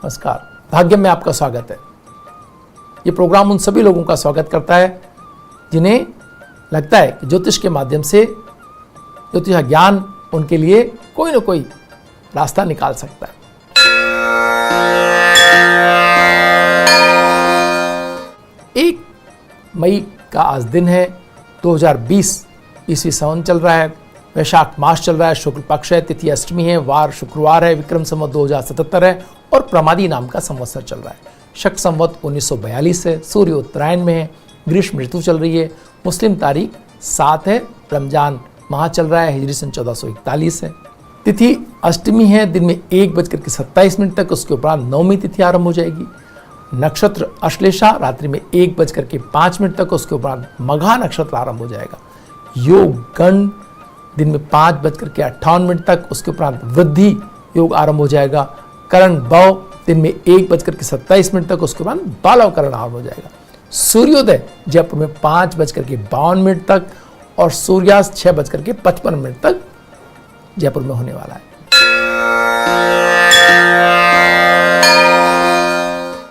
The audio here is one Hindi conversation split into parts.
नमस्कार, भाग्य में आपका स्वागत है। ये प्रोग्राम उन सभी लोगों का स्वागत करता है जिन्हें लगता है कि ज्योतिष के माध्यम से ज्योतिष ज्ञान उनके लिए कोई ना कोई रास्ता निकाल सकता है। 1 मई का आज दिन है। 2020 ईस्वी संवत चल रहा है। वैशाख मास चल रहा है। शुक्ल पक्ष है। तिथि अष्टमी है। वार शुक्रवार है। विक्रम संवत 2077 है और प्रमादी नाम का संवत्सर चल रहा है। शक संवत 1942 है। सूर्य उत्तरायण में है। ग्रीष्म ऋतु चल रही है। मुस्लिम तारीख 7 है। रमजान माह चल रहा है। हिजरी सन 1441 है। तिथि अष्टमी है। दिन में 1:27 तक। उसके उपरांत नवमी तिथि आरंभ हो जाएगी। नक्षत्र अश्लेषा रात्रि में 1:05 तक। उसके उपरांत मघा नक्षत्र आरंभ हो जाएगा। योग गण दिन में 5:58 तक। उसके उपरांत वृद्धि योग आरंभ हो जाएगा। करण भव दिन में 1:27 तक। उसके बाद बालव करण आरंभ हो जाएगा। सूर्योदय जयपुर में 5:52 तक और सूर्यास्त 6:55 तक जयपुर में होने वाला है।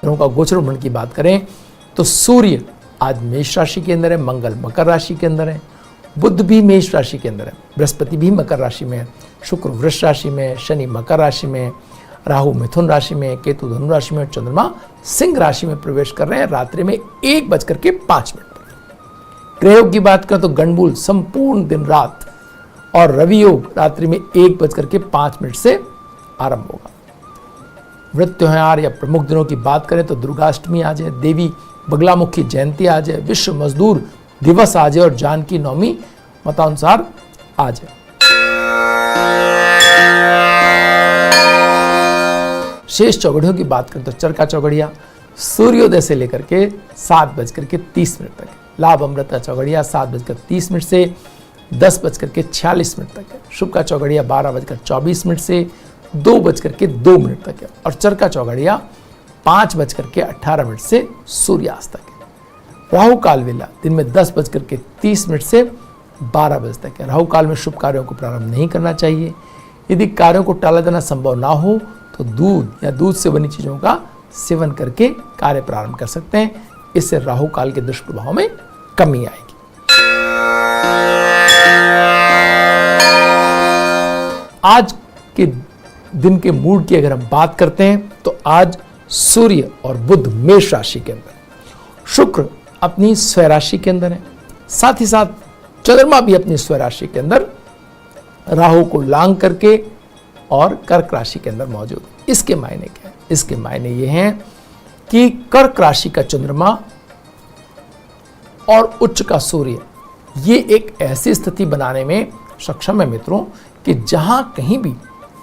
ग्रहों का गोचर भ्रमण की बात करें तो सूर्य आज मेष राशि के अंदर है। मंगल मकर राशि के अंदर है। बुध भी मेष राशि के अंदर है। बृहस्पति भी मकर राशि में है। शुक्र वृष राशि में है। शनि मकर राशि में है। राहु मिथुन राशि में, केतु धनु राशि में, चंद्रमा सिंह राशि में प्रवेश कर रहे हैं रात्रि में 1:05 पर। ग्रहयोग की बात करें तो गणमूल संपूर्ण दिन रात और रवि योग रात्रि में 1:05 से आरंभ होगा। व्रत त्योहार या प्रमुख दिनों की बात करें तो दुर्गाष्टमी आज है। देवी बगलामुखी जयंती आज है। विश्व मजदूर दिवस आज है और जानकी नवमी मतानुसार आज है। शेष चौघड़ियों की बात करें तो चरका चौघड़िया सूर्योदय से लेकर के 7:30 तक है। लाभ अमृत का चौघड़िया 7:30 से 10:46 तक है। शुभ का चौघड़िया 12:24 से 2:02 तक है और चरका चौघड़िया 5:18 से सूर्यास्त तक है। राहु काल वेला दिन में 10:30 से 12 बजे तक है। राहु काल में शुभ कार्यों को प्रारंभ नहीं करना चाहिए। यदि कार्यों को टाला देना संभव ना हो तो दूध या दूध से बनी चीजों का सेवन करके कार्य प्रारंभ कर सकते हैं। इससे राहु काल के दुष्प्रभाव में कमी आएगी। आज के दिन के मूड की अगर हम बात करते हैं तो आज सूर्य और बुध मेष राशि के अंदर, शुक्र अपनी स्वराशि के अंदर है। साथ ही साथ चंद्रमा भी अपनी स्वराशि के अंदर राहु को लांग करके और कर्क राशि के अंदर मौजूद है। इसके मायने क्या है? इसके मायने ये हैं कि कर्क राशि का चंद्रमा और उच्च का सूर्य ये एक ऐसी स्थिति बनाने में सक्षम है मित्रों कि जहां कहीं भी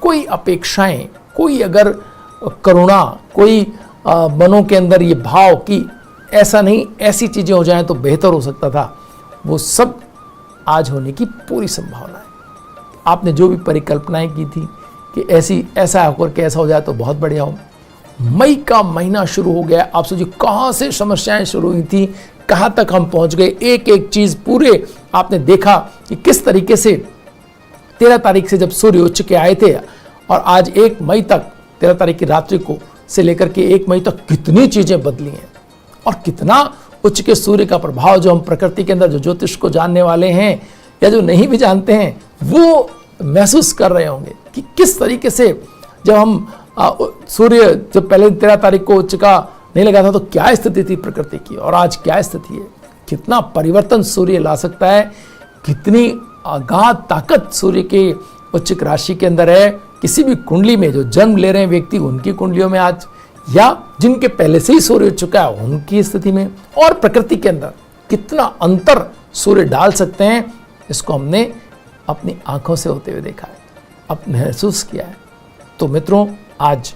कोई अपेक्षाएं, कोई अगर करुणा, कोई मनों के अंदर ये भाव कि ऐसा नहीं ऐसी चीजें हो जाएं तो बेहतर हो सकता था, वो सब आज होने की पूरी संभावना है। आपने जो भी परिकल्पनाएं की थी कि ऐसा होकर के ऐसा हो जाए तो बहुत बढ़िया हो। मई का महीना शुरू हो गया। आप सोचिए कहां से समस्याएं शुरू हुई थी, कहां तक हम पहुंच गए। एक एक चीज पूरे आपने देखा कि किस तरीके से 13 तारीख से जब सूर्य उच्च के आए थे और आज 1 मई तक 13 तारीख की रात्रि को से लेकर के 1 मई तक कितनी चीजें बदली हैं और कितना उच्च के सूर्य का प्रभाव जो हम प्रकृति के अंदर जो ज्योतिष को जानने वाले हैं या जो नहीं भी जानते हैं वो महसूस कर रहे होंगे कि किस तरीके से जब हम सूर्य जब पहले 13 तारीख को उच्च का नहीं लगा था तो क्या स्थिति थी प्रकृति की और आज क्या स्थिति है। कितना परिवर्तन सूर्य ला सकता है, कितनी अगाध ताकत सूर्य के उच्च राशि के अंदर है। किसी भी कुंडली में जो जन्म ले रहे हैं व्यक्ति उनकी कुंडलियों में आज या जिनके पहले से ही सूर्य उच्च चुका है उनकी स्थिति में और प्रकृति के अंदर कितना अंतर सूर्य डाल सकते हैं, इसको हमने अपनी आंखों से होते हुए देखा है, अब महसूस किया है। तो मित्रों आज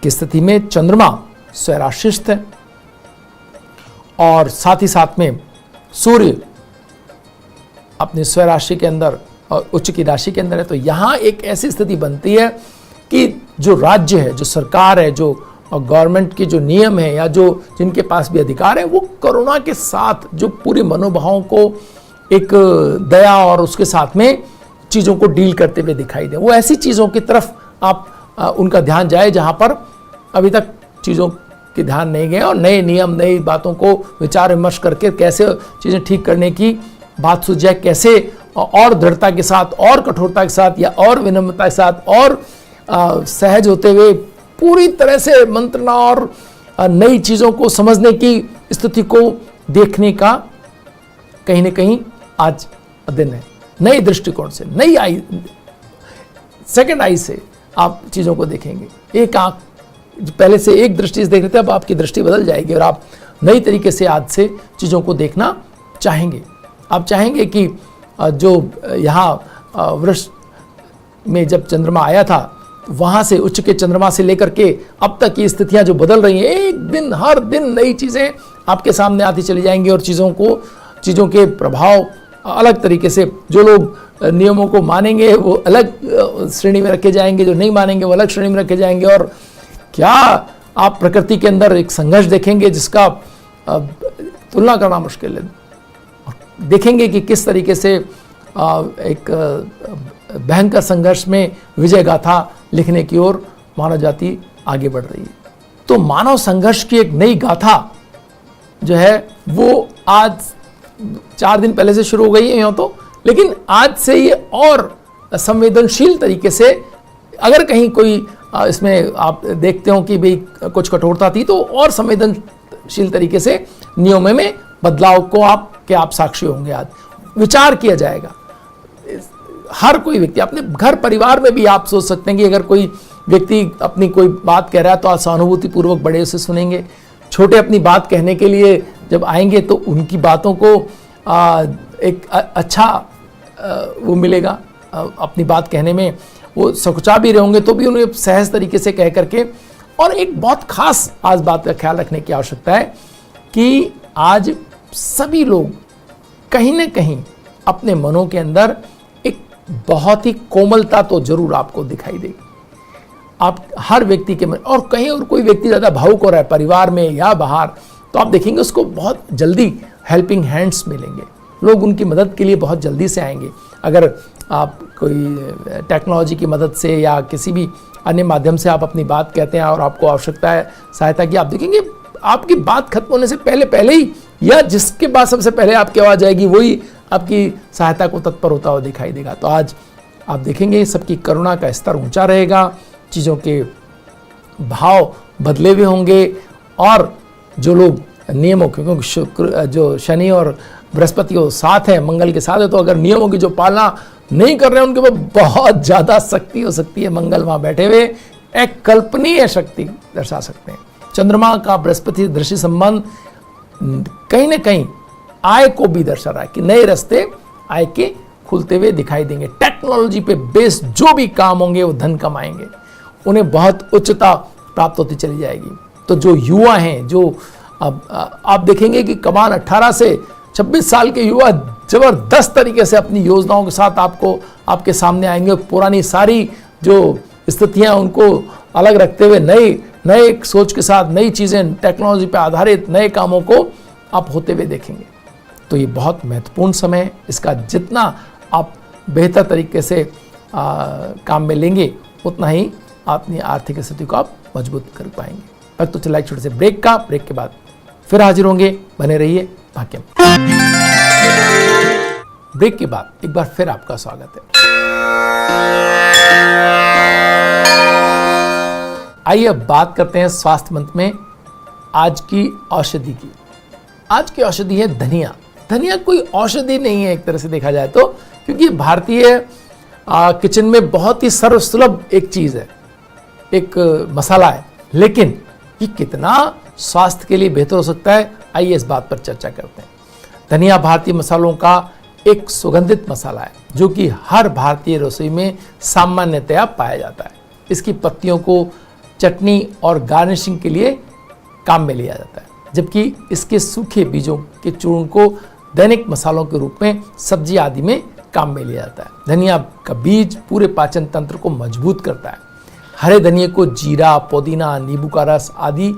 की स्थिति में चंद्रमा स्वराशिस्थ है और साथ ही साथ में सूर्य अपनी स्वराशि के अंदर और उच्च की राशि के अंदर है। तो यहाँ एक ऐसी स्थिति बनती है कि जो राज्य है, जो सरकार है, जो गवर्नमेंट के जो नियम है या जो जिनके पास भी अधिकार है वो करुणा के साथ जो पूरे मनोभावों को एक दया और उसके साथ में चीज़ों को डील करते हुए दिखाई दे। वो ऐसी चीज़ों की तरफ आप उनका ध्यान जाए जहाँ पर अभी तक चीज़ों के ध्यान नहीं गए और नए नियम, नई बातों को विचार विमर्श करके कैसे चीज़ें ठीक करने की बात सूझ जाए, कैसे और दृढ़ता के साथ और कठोरता के साथ या और विनम्रता के साथ और सहज होते हुए पूरी तरह से मंत्रणा और नई चीज़ों को समझने की स्थिति को देखने का कहीं ना कहीं आज दिन है। नए दृष्टिकोण से, नई आई, सेकंड आई से आप चीज़ों को देखेंगे। एक आंख पहले से एक दृष्टि से देख रहे थे, अब आपकी दृष्टि बदल जाएगी और आप नई तरीके से आज से चीज़ों को देखना चाहेंगे। आप चाहेंगे कि जो यहाँ वृष में जब चंद्रमा आया था, वहाँ से उच्च के चंद्रमा से लेकर के अब तक की स्थितियाँ जो बदल रही हैं, एक दिन हर दिन नई चीज़ें आपके सामने आती चली जाएंगी और चीज़ों के प्रभाव अलग तरीके से, जो लोग नियमों को मानेंगे वो अलग श्रेणी में रखे जाएंगे, जो नहीं मानेंगे वो अलग श्रेणी में रखे जाएंगे। और क्या आप प्रकृति के अंदर एक संघर्ष देखेंगे जिसका तुलना करना मुश्किल है। देखेंगे कि किस तरीके से एक भयंकर संघर्ष में विजय गाथा लिखने की ओर मानव जाति आगे बढ़ रही है। तो मानव संघर्ष की एक नई गाथा जो है वो आज 4 दिन पहले से शुरू हो गई है यूँ तो, लेकिन आज से ये और संवेदनशील तरीके से, अगर कहीं कोई इसमें आप देखते हो कि भाई कुछ कठोरता थी, तो और संवेदनशील तरीके से नियमों में बदलाव को आप साक्षी होंगे। आज विचार किया जाएगा। हर कोई व्यक्ति अपने घर परिवार में भी आप सोच सकते हैं कि अगर कोई व्यक्ति अपनी कोई बात कह रहा है तो आप सहानुभूति पूर्वक बड़े उसे सुनेंगे। छोटे अपनी बात कहने के लिए जब आएंगे तो उनकी बातों को एक अच्छा वो मिलेगा। अपनी बात कहने में वो सकुचा भी रहेंगे तो भी उन्हें सहज तरीके से कह करके। और एक बहुत खास आज बात का ख्याल रखने की आवश्यकता है कि आज सभी लोग कहीं ना कहीं अपने मनों के अंदर एक बहुत ही कोमलता तो जरूर आपको दिखाई देगी। आप हर व्यक्ति के मन, और कहीं और कोई व्यक्ति ज़्यादा भावुक हो रहा है परिवार में या बाहर, तो आप देखेंगे उसको बहुत जल्दी हेल्पिंग हैंड्स मिलेंगे। लोग उनकी मदद के लिए बहुत जल्दी से आएंगे। अगर आप कोई टेक्नोलॉजी की मदद से या किसी भी अन्य माध्यम से आप अपनी बात कहते हैं और आपको आवश्यकता है सहायता की, आप देखेंगे आपकी बात खत्म होने से पहले ही या जिसके पास सबसे पहले आपकी आवाज़ आएगी वही आपकी सहायता को तत्पर होता हुआ दिखाई देगा। तो आज आप देखेंगे सबकी करुणा का स्तर ऊंचा रहेगा, चीज़ों के भाव बदले हुए होंगे। और जो लोग नियमों, क्योंकि शुक्र जो शनि और बृहस्पति वो साथ है, मंगल के साथ है, तो अगर नियमों की जो पालना नहीं कर रहे हैं उनके ऊपर बहुत ज़्यादा शक्ति हो सकती है। मंगल वहाँ बैठे हुए एक कल्पनीय शक्ति दर्शा सकते हैं। चंद्रमा का बृहस्पति दृष्टि संबंध कहीं ना कहीं आय को भी दर्शा रहा है कि नए रास्ते आय के खुलते हुए दिखाई देंगे। टेक्नोलॉजी पे बेस्ड जो भी काम होंगे वो धन कमाएंगे, उन्हें बहुत उच्चता प्राप्त होती चली जाएगी। तो जो युवा हैं, जो अब आप देखेंगे कि कमान 18 से 26 साल के युवा जबरदस्त तरीके से अपनी योजनाओं के साथ आपके सामने आएंगे। पुरानी सारी जो स्थितियां उनको अलग रखते हुए नए सोच के साथ नई चीज़ें, टेक्नोलॉजी पर आधारित नए कामों को आप होते हुए देखेंगे। तो ये बहुत महत्वपूर्ण समय है। इसका जितना आप बेहतर तरीके से काम में लेंगे उतना ही अपनी आर्थिक स्थिति को आप मजबूत कर पाएंगे। अब तो चला एक छोटे से ब्रेक के बाद फिर हाजिर होंगे। बने रहिए भाग्य में। ब्रेक के बाद एक बार फिर आपका स्वागत है। आइए अब बात करते हैं स्वास्थ्य मंत्र में आज की औषधि की। आज की औषधि है धनिया। धनिया कोई औषधि नहीं है एक तरह से देखा जाए तो, क्योंकि भारतीय किचन में बहुत ही सर्वसुलभ एक चीज़ है, एक मसाला है। लेकिन ये कितना स्वास्थ्य के लिए बेहतर हो सकता है, आइए इस बात पर चर्चा करते हैं। धनिया भारतीय मसालों का एक सुगंधित मसाला है जो कि हर भारतीय रसोई में सामान्यतया पाया जाता है। इसकी पत्तियों को चटनी और गार्निशिंग के लिए काम में लिया जाता है, जबकि इसके सूखे बीजों के चूर्ण को दैनिक मसालों के रूप में सब्जी आदि में काम में लिया जाता है। धनिया का बीज पूरे पाचन तंत्र को मजबूत करता है। हरे धनिये को जीरा, पुदीना, नींबू का रस आदि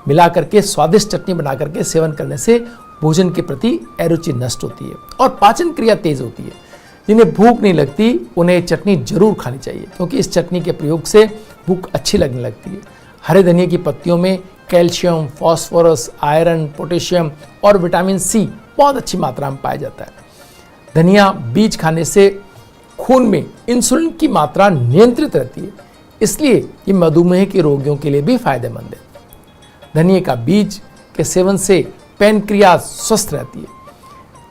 मिला करके स्वादिष्ट चटनी बना करके सेवन करने से भोजन के प्रति अरुचि नष्ट होती है और पाचन क्रिया तेज होती है। जिन्हें भूख नहीं लगती उन्हें चटनी जरूर खानी चाहिए, क्योंकि इस चटनी के प्रयोग से भूख अच्छी लगने लगती है। हरे धनिए की पत्तियों में कैल्शियम, फास्फोरस, आयरन, पोटेशियम और विटामिन सी बहुत अच्छी मात्रा में पाया जाता है। धनिया बीज खाने से खून में इंसुलिन की मात्रा नियंत्रित रहती है, इसलिए ये मधुमेह के रोगियों के लिए भी फायदेमंद है। धनिया का बीज के सेवन से पैनक्रियाज स्वस्थ रहती है,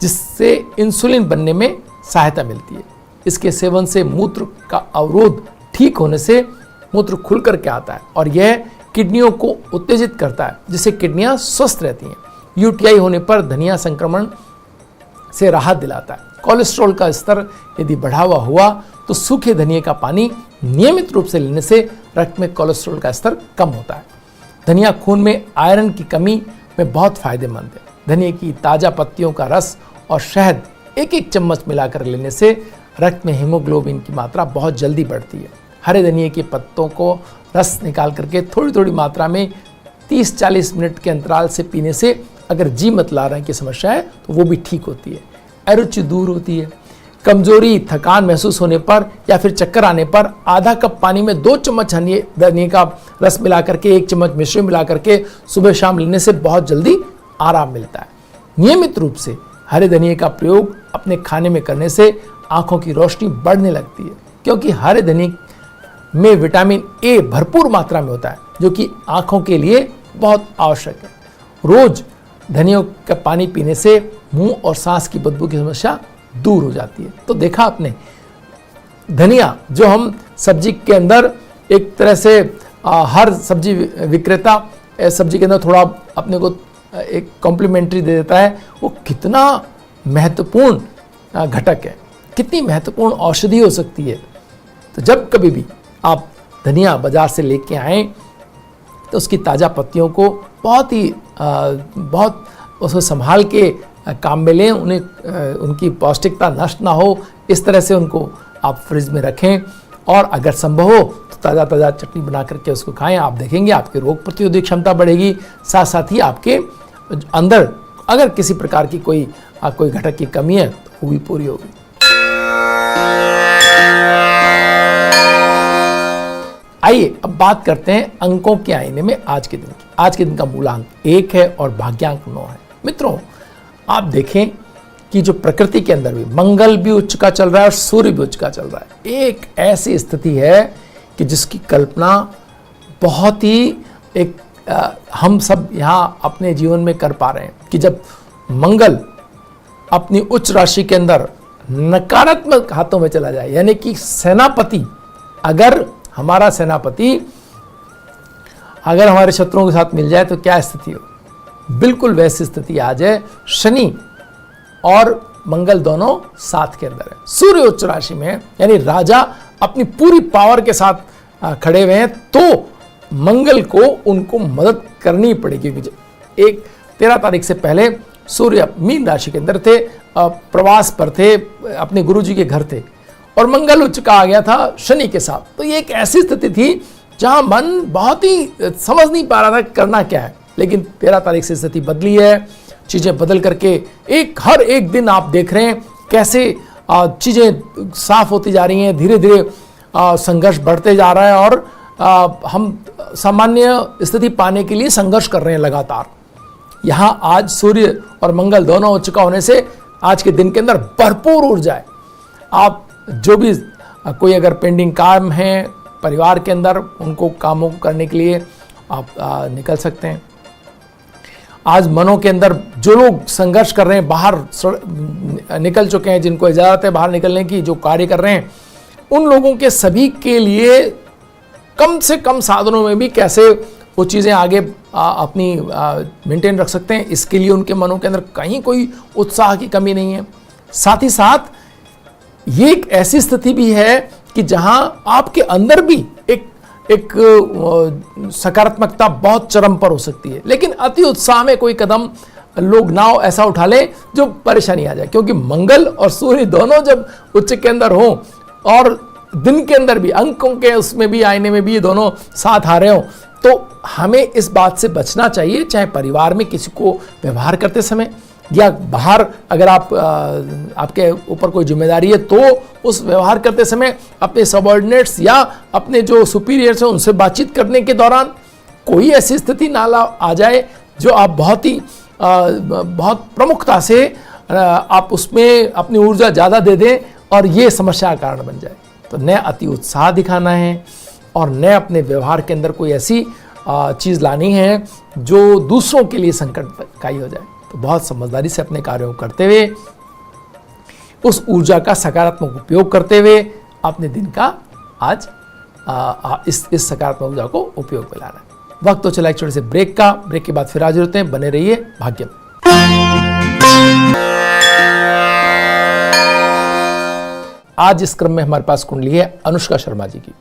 जिससे इंसुलिन बनने में सहायता मिलती है। इसके सेवन से मूत्र का अवरोध ठीक होने से मूत्र खुल करके आता है और यह किडनियों को उत्तेजित करता है, जिससे किडनियां स्वस्थ रहती हैं। यूटीआई होने पर धनिया संक्रमण से राहत दिलाता है। कोलेस्ट्रॉल का स्तर यदि बढ़ा हुआ तो सूखे धनिया का पानी नियमित रूप से लेने से रक्त में कोलेस्ट्रॉल का स्तर कम होता है। धनिया खून में आयरन की कमी में बहुत फायदेमंद है। धनिया की ताज़ा पत्तियों का रस और शहद एक एक चम्मच मिलाकर लेने से रक्त में हीमोग्लोबिन की मात्रा बहुत जल्दी बढ़ती है। हरे धनिया के पत्तों को रस निकाल करके थोड़ी थोड़ी मात्रा में 30-40 मिनट के अंतराल से पीने से अगर जी मतलाने की समस्या है तो वो भी ठीक होती है। अरुचि दूर होती है। कमजोरी, थकान महसूस होने पर या फिर चक्कर आने पर आधा कप पानी में 2 चम्मच धनिया का रस मिला करके 1 चम्मच मिश्री मिला करके सुबह शाम लेने से बहुत जल्दी आराम मिलता है। नियमित रूप से हरे धनिया का प्रयोग अपने खाने में करने से आंखों की रोशनी बढ़ने लगती है, क्योंकि हरे धनिया में विटामिन ए भरपूर मात्रा में होता है, जो कि आंखों के लिए बहुत आवश्यक है। रोज धनिया का पानी पीने से मुंह और सांस की बदबू की समस्या दूर हो जाती है। तो देखा आपने, धनिया जो हम सब्जी के अंदर एक तरह से हर सब्जी विक्रेता सब्जी के अंदर थोड़ा अपने को एक कॉम्प्लीमेंट्री दे देता है, वो कितना महत्वपूर्ण घटक है, कितनी महत्वपूर्ण औषधि हो सकती है। तो जब कभी भी आप धनिया बाजार से लेके आएँ तो उसकी ताज़ा पत्तियों को बहुत उसको संभाल के काम में लें, उनकी पौष्टिकता नष्ट ना हो, इस तरह से उनको आप फ्रिज में रखें और अगर संभव हो तो ताज़ा ताज़ा चटनी बना करके उसको खाएं। आप देखेंगे आपकी रोग प्रतिरोधक क्षमता बढ़ेगी, साथ साथ ही आपके अंदर अगर किसी प्रकार की कोई घटक की कमी है तो वो भी पूरी होगी। आइए अब बात करते हैं अंकों के आईने में आज के दिन की। आज के दिन का मूलांक 1 है और भाग्यांक 9 है। मित्रों, आप देखें कि जो प्रकृति के अंदर भी मंगल भी उच्च का चल रहा है और सूर्य भी उच्च का चल रहा है। एक ऐसी स्थिति है कि जिसकी कल्पना बहुत ही हम सब यहाँ अपने जीवन में कर पा रहे हैं कि जब मंगल अपनी उच्च राशि के अंदर नकारात्मक हाथों में चला जाए, यानी कि सेनापति, अगर हमारा सेनापति अगर हमारे शत्रुओं के साथ मिल जाए तो क्या स्थिति हो, बिल्कुल वैसी स्थिति आज है। शनि और मंगल दोनों साथ के अंदर है, सूर्य उच्च राशि में है, यानी राजा अपनी पूरी पावर के साथ खड़े हुए हैं, तो मंगल को उनको मदद करनी पड़ेगी। क्योंकि 13 तारीख से पहले सूर्य मीन राशि के अंदर थे, प्रवास पर थे, अपने गुरुजी के घर थे, और मंगल उच्च का आ गया था शनि के साथ। तो ये एक ऐसी स्थिति थी जहां मन बहुत ही समझ नहीं पा रहा था करना क्या है। लेकिन 13 तारीख से स्थिति बदली है, चीजें बदल करके हर एक दिन आप देख रहे हैं कैसे चीजें साफ होती जा रही हैं, धीरे धीरे संघर्ष बढ़ते जा रहा है और हम सामान्य स्थिति पाने के लिए संघर्ष कर रहे हैं लगातार। यहाँ आज सूर्य और मंगल दोनों उच्च का होने से आज के दिन के अंदर भरपूर ऊर्जा है। आप जो भी कोई अगर पेंडिंग काम है परिवार के अंदर, उनको कामों को करने के लिए आप निकल सकते हैं। आज मनों के अंदर जो लोग संघर्ष कर रहे हैं, बाहर निकल चुके हैं, जिनको इजाज़त है बाहर निकलने की, जो कार्य कर रहे हैं, उन लोगों के सभी के लिए कम से कम साधनों में भी कैसे वो चीज़ें आगे अपनी मेंटेन रख सकते हैं, इसके लिए उनके मनों के अंदर कहीं कोई उत्साह की कमी नहीं है। साथ ही साथ ये एक ऐसी स्थिति भी है कि जहां आपके अंदर भी एक सकारात्मकता बहुत चरम पर हो सकती है, लेकिन अति उत्साह में कोई कदम लोग ना ऐसा उठा ले जो परेशानी आ जाए। क्योंकि मंगल और सूर्य दोनों जब उच्च के अंदर हो और दिन के अंदर भी अंकों के उसमें भी आईने में भी ये दोनों साथ आ रहे हो, तो हमें इस बात से बचना चाहिए, चाहे परिवार में किसी को व्यवहार करते समय या बाहर अगर आपके ऊपर कोई जिम्मेदारी है तो उस व्यवहार करते समय अपने सबऑर्डिनेट्स या अपने जो सुपीरियर्स हैं उनसे बातचीत करने के दौरान कोई ऐसी स्थिति ना आ जाए जो आप बहुत प्रमुखता से आप उसमें अपनी ऊर्जा ज़्यादा दे दें और ये समस्या का कारण बन जाए। तो न अति उत्साह दिखाना है और न अपने व्यवहार के अंदर कोई ऐसी चीज़ लानी है जो दूसरों के लिए संकटकारी हो जाए। तो बहुत समझदारी से अपने कार्यों को करते हुए, उस ऊर्जा का सकारात्मक उपयोग करते हुए अपने दिन का आज इस सकारात्मक ऊर्जा को उपयोग में लाना है। वक्त तो चला एक छोटे से ब्रेक का। ब्रेक के बाद फिर हाजिर होते हैं। बने रहिए भाग्य में। आज इस क्रम में हमारे पास कुंडली है अनुष्का शर्मा जी की।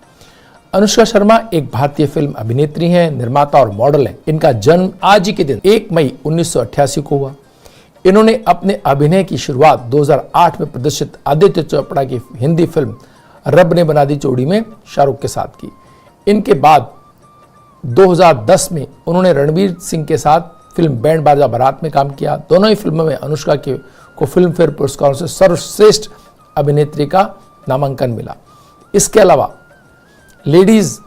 अनुष्का शर्मा एक भारतीय फिल्म अभिनेत्री हैं, निर्माता और मॉडल हैं। इनका जन्म आज ही के दिन 1 मई 1988 को हुआ। इन्होंने अपने अभिनय की शुरुआत 2008 में प्रदर्शित आदित्य चोपड़ा की हिंदी फिल्म रब ने बना दी जोड़ी में शाहरुख के साथ की। इनके बाद 2010 में उन्होंने रणवीर सिंह के साथ फिल्म बैंड बाजा बारात में काम किया। दोनों ही फिल्मों में अनुष्का को फिल्म फेयर पुरस्कारों से सर्वश्रेष्ठ अभिनेत्री का नामांकन मिला। इसके अलावा लेडीज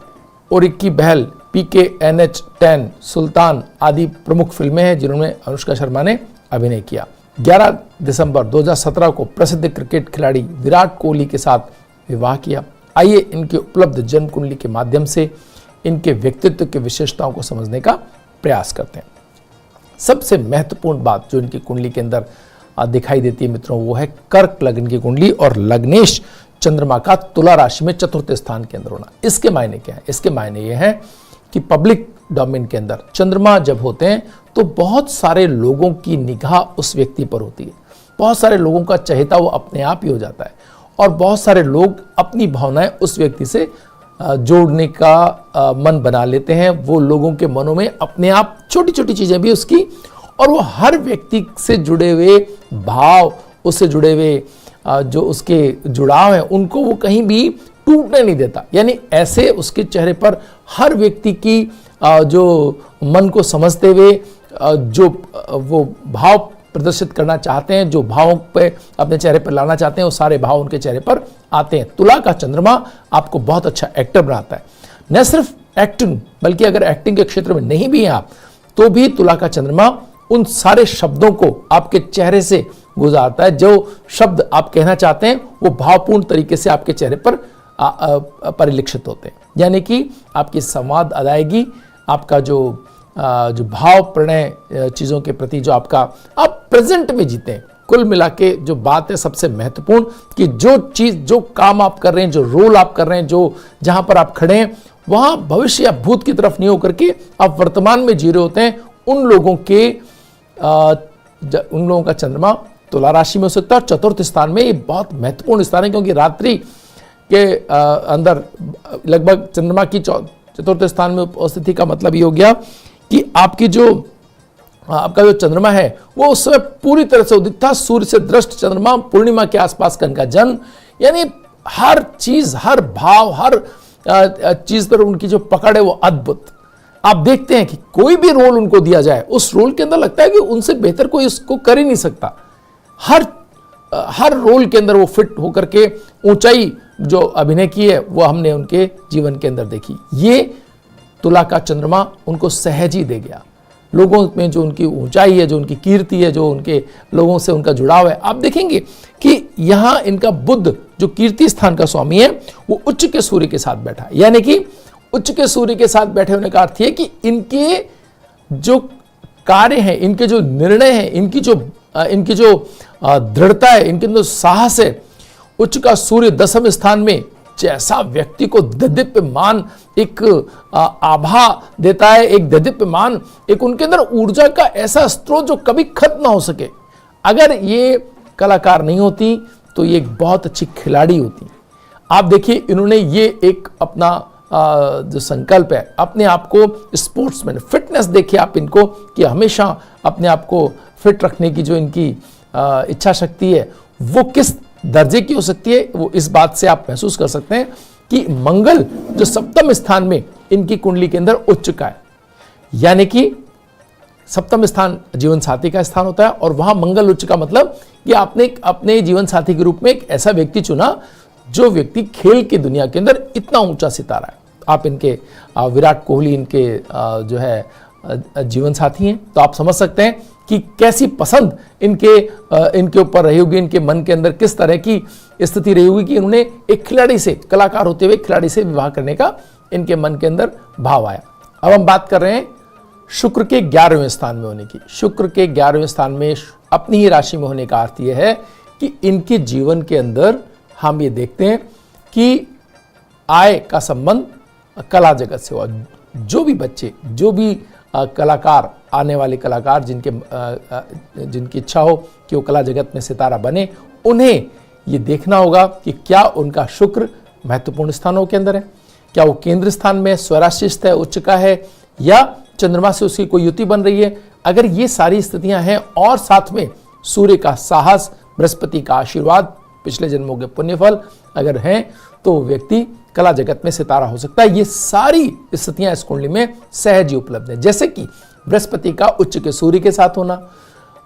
और इक्की बहल, PK, NH10, सुल्तान आदि प्रमुख फिल्में हैं जिन्होंने अनुष्का शर्मा ने अभिनय किया। 11 दिसंबर 2017 को प्रसिद्ध क्रिकेट खिलाड़ी विराट कोहली के साथ विवाह किया। आइए इनके उपलब्ध जन्म कुंडली के माध्यम से इनके व्यक्तित्व की विशेषताओं को समझने का प्रयास करते हैं। सबसे महत्वपूर्ण बात जो इनकी कुंडली के अंदर दिखाई देती है मित्रों, वो है कर्क लग्न की कुंडली और लग्नेश चंद्रमा का तुला राशि में चतुर्थ स्थान के अंदर होना। इसके मायने क्या है? इसके मायने ये है कि पब्लिक डोमेन के अंदर चंद्रमा जब होते हैं तो बहुत सारे लोगों की निगाह उस व्यक्ति पर होती है। बहुत सारे लोगों का चहेता वो अपने आप ही हो जाता है और बहुत सारे लोग अपनी भावनाएं उस व्यक्ति से जोड़ने का मन बना लेते हैं। वो लोगों के मनों में अपने आप छोटी छोटी चीजें भी उसकी, और वो हर व्यक्ति से जुड़े हुए भाव, उससे जुड़े हुए जो उसके जुड़ाव है उनको वो कहीं भी टूटने नहीं देता। यानी ऐसे उसके चेहरे पर हर व्यक्ति की जो मन को समझते हुए जो वो भाव प्रदर्शित करना चाहते हैं, जो भावों पे अपने चेहरे पर लाना चाहते हैं, वो सारे भाव उनके चेहरे पर आते हैं। तुला का चंद्रमा आपको बहुत अच्छा एक्टर बनाता है। न सिर्फ एक्टिंग, बल्कि अगर एक्टिंग के क्षेत्र में नहीं भी हैं आप, तो भी तुला का चंद्रमा उन सारे शब्दों को आपके चेहरे से गुजारता है। जो शब्द आप कहना चाहते हैं वो भावपूर्ण तरीके से आपके चेहरे पर परिलक्षित होते हैं। यानी कि आपकी संवाद अदायगी, आपका जो भाव प्रणय चीज़ों के प्रति जो आपका आप प्रेजेंट में जीते हैं। कुल मिला के जो बात है सबसे महत्वपूर्ण कि जो चीज़, जो काम आप कर रहे हैं, जो रोल आप कर रहे हैं, जो जहाँ पर आप खड़े हैं, वहाँ भविष्य या भूत की तरफ नहीं होकर के आप वर्तमान में जी रहे होते हैं। उन लोगों का चंद्रमा तुला राशि में हो सकता है। चतुर्थ स्थान में ये बहुत महत्वपूर्ण स्थान है, क्योंकि रात्रि के अंदर लगभग चंद्रमा की चतुर्थ स्थान में उपस्थिति का मतलब ये हो गया कि आपका जो चंद्रमा है वो उस समय पूरी तरह से उदित था। सूर्य से दृष्ट चंद्रमा पूर्णिमा के आसपास का इनका जन्म, यानी हर चीज, हर भाव, हर चीज पर उनकी जो पकड़ है वो अद्भुत। आप देखते हैं कि कोई भी रोल उनको दिया जाए, उस रोल के अंदर लगता है कि उनसे बेहतर कोई उसको कर ही नहीं सकता। हर रोल के अंदर वो फिट होकर के ऊंचाई जो अभिनय की है वो हमने उनके जीवन के अंदर देखी। ये तुला का चंद्रमा उनको सहज ही दे गया। लोगों में जो उनकी ऊंचाई है, जो उनकी कीर्ति है, जो उनके लोगों से उनका जुड़ाव है, आप देखेंगे कि यहाँ इनका बुध जो कीर्ति स्थान का स्वामी है वो उच्च के सूर्य के साथ बैठा है। यानी कि उच्च के सूर्य के साथ बैठे होने का अर्थ है कि इनके जो कार्य हैं, इनके जो निर्णय हैं, इनकी जो दृढ़ता है, इनके जो साहस है, उच्च का सूर्य 10वें स्थान में जैसा व्यक्ति को दीप्यमान एक आभा देता है, एक दीप्यमान, एक उनके अंदर ऊर्जा का ऐसा स्रोत जो कभी खत्म ना हो सके। अगर ये कलाकार नहीं होती तो ये एक बहुत अच्छी खिलाड़ी होती। आप देखिए इन्होंने ये एक अपना जो संकल्प है, अपने आप को स्पोर्ट्समैन, फिटनेस देखिए आप इनको कि हमेशा अपने आप को फिट रखने की जो इनकी इच्छा शक्ति है वो किस दर्जे की हो सकती है, वो इस बात से आप महसूस कर सकते हैं कि मंगल जो 7वें स्थान में इनकी कुंडली के अंदर उच्च का है। यानी कि 7वां स्थान जीवन साथी का स्थान होता है और वहां मंगल उच्च का मतलब कि आपने अपने जीवन साथी के रूप में एक ऐसा व्यक्ति चुना जो व्यक्ति खेल की दुनिया के अंदर इतना ऊंचा सितारा है। आप इनके विराट कोहली इनके जो है जीवन साथी हैं। तो आप समझ सकते हैं कि कैसी पसंद इनके ऊपर रही होगी, इनके मन के अंदर किस तरह की स्थिति रही होगी कि उन्होंने एक खिलाड़ी से, कलाकार होते हुए खिलाड़ी से विवाह करने का इनके मन के अंदर भाव आया। अब हम बात कर रहे हैं शुक्र के 11वें स्थान में होने की। शुक्र के 11वें स्थान में अपनी ही राशि में होने का अर्थ यह है कि इनके जीवन के अंदर हम ये देखते हैं कि आय का संबंध कला जगत से हुआ। जो भी बच्चे, जो भी कलाकार, आने वाले कलाकार जिनकी इच्छा हो कि वो कला जगत में सितारा बने, उन्हें ये देखना होगा कि क्या उनका शुक्र महत्वपूर्ण स्थानों के अंदर है, क्या वो केंद्र स्थान में स्वराशिस्त है, उच्च का है, या चंद्रमा से उसकी कोई युति बन रही है। अगर ये सारी स्थितियां हैं और साथ में सूर्य का साहस, बृहस्पति का आशीर्वाद, पिछले जन्मों के पुण्यफल अगर हैं, तो व्यक्ति कला जगत में सितारा हो सकता है। ये सारी स्थितियां इस कुंडली में सहज ही उपलब्ध है। जैसे कि बृहस्पति का उच्च के सूर्य के साथ होना,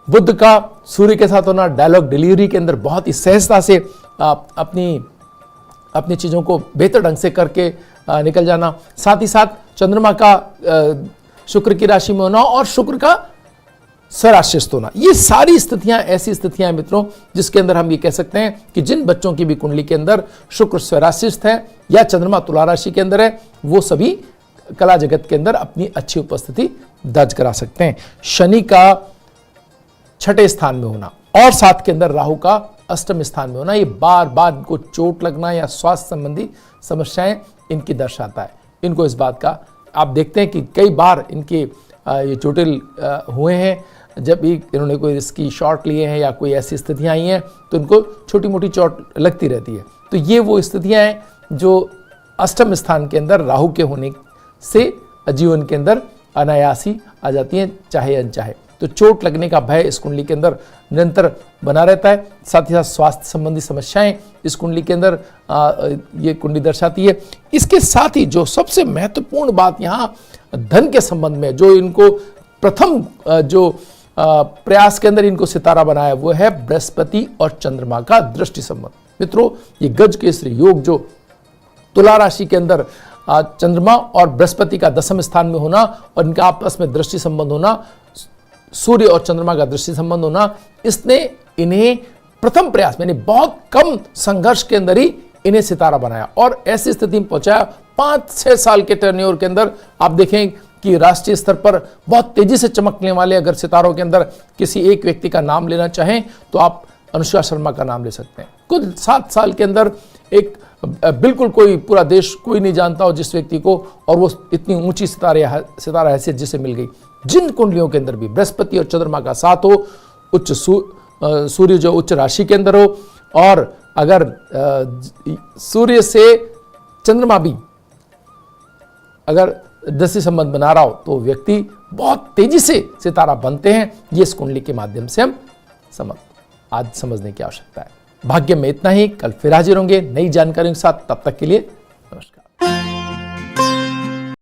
बुध का सूर्य के साथ होना, डायलॉग डिलीवरी के अंदर बहुत ही सहजता से अपनी चीजों को बेहतर ढंग से करके निकल जाना, साथ ही साथ चंद्रमा का शुक्र की राशि में होना और शुक्र का स्वराशिस्त होना, ये सारी स्थितियां ऐसी स्थितियां हैं मित्रों जिसके अंदर हम ये कह सकते हैं कि जिन बच्चों की भी कुंडली के अंदर शुक्र स्वराशिस्त है या चंद्रमा तुला राशि के अंदर है, वो सभी कला जगत के अंदर अपनी अच्छी उपस्थिति दर्ज करा सकते हैं। शनि का 6ठे स्थान में होना और 7 के अंदर राहु का 8वें स्थान में होना, ये बार बार इनको चोट लगना या स्वास्थ्य संबंधी समस्याएं इनकी दर्शाता है। इनको इस बात का आप देखते हैं कि कई बार इनके ये चोटिल हुए हैं, जब भी इन्होंने कोई रिस्की शॉट लिए हैं या कोई ऐसी स्थितियां आई हैं तो इनको छोटी मोटी चोट लगती रहती है। तो ये वो स्थितियां हैं जो 8वें स्थान के अंदर राहु के होने से जीवन के अंदर अनायासी आ जाती हैं, चाहे अनचाहे। तो चोट लगने का भय इस कुंडली के अंदर निरंतर बना रहता है। साथ ही साथ स्वास्थ्य संबंधी समस्याएं इस कुंडली के अंदर ये कुंडली दर्शाती है। इसके साथ ही जो सबसे महत्वपूर्ण बात यहाँ धन के संबंध में, जो इनको प्रथम प्रयास के अंदर इनको सितारा बनाया, वो है बृहस्पति और चंद्रमा का दृष्टि संबंध। मित्रों, ये गज केसरी योग जो तुला राशि के अंदर चंद्रमा और बृहस्पति का 10वें स्थान में होना और इनका आपस में दृष्टि संबंध होना, सूर्य और चंद्रमा का दृष्टि संबंध होना, इसने इन्हें प्रथम प्रयास में, बहुत कम संघर्ष के अंदर ही इन्हें सितारा बनाया और ऐसी स्थिति में पहुंचाया। 5-6 साल के टर्नओवर के अंदर आप देखें कि राष्ट्रीय स्तर पर बहुत तेजी से चमकने वाले अगर सितारों के अंदर किसी एक व्यक्ति का नाम लेना चाहें तो आप अनुष्का शर्मा का नाम ले सकते हैं। कुछ 7 साल के अंदर एक बिल्कुल कोई पूरा देश कोई नहीं जानता हो जिस व्यक्ति को, और वो इतनी ऊंची सितारा हैसियत जिसे मिल गई। जिन कुंडलियों के अंदर भी बृहस्पति और चंद्रमा का साथ हो, उच्च सूर्य जो उच्च राशि के अंदर हो, और अगर सूर्य से चंद्रमा भी अगर दृष्टि संबंध बना रहा हो तो व्यक्ति बहुत तेजी से सितारा बनते हैं। ये इस कुंडली के माध्यम से हम आज समझने की आवश्यकता है। भाग्य में इतना ही, कल फिर हाजिर होंगे नई जानकारियों के साथ। तब तक के लिए नमस्कार।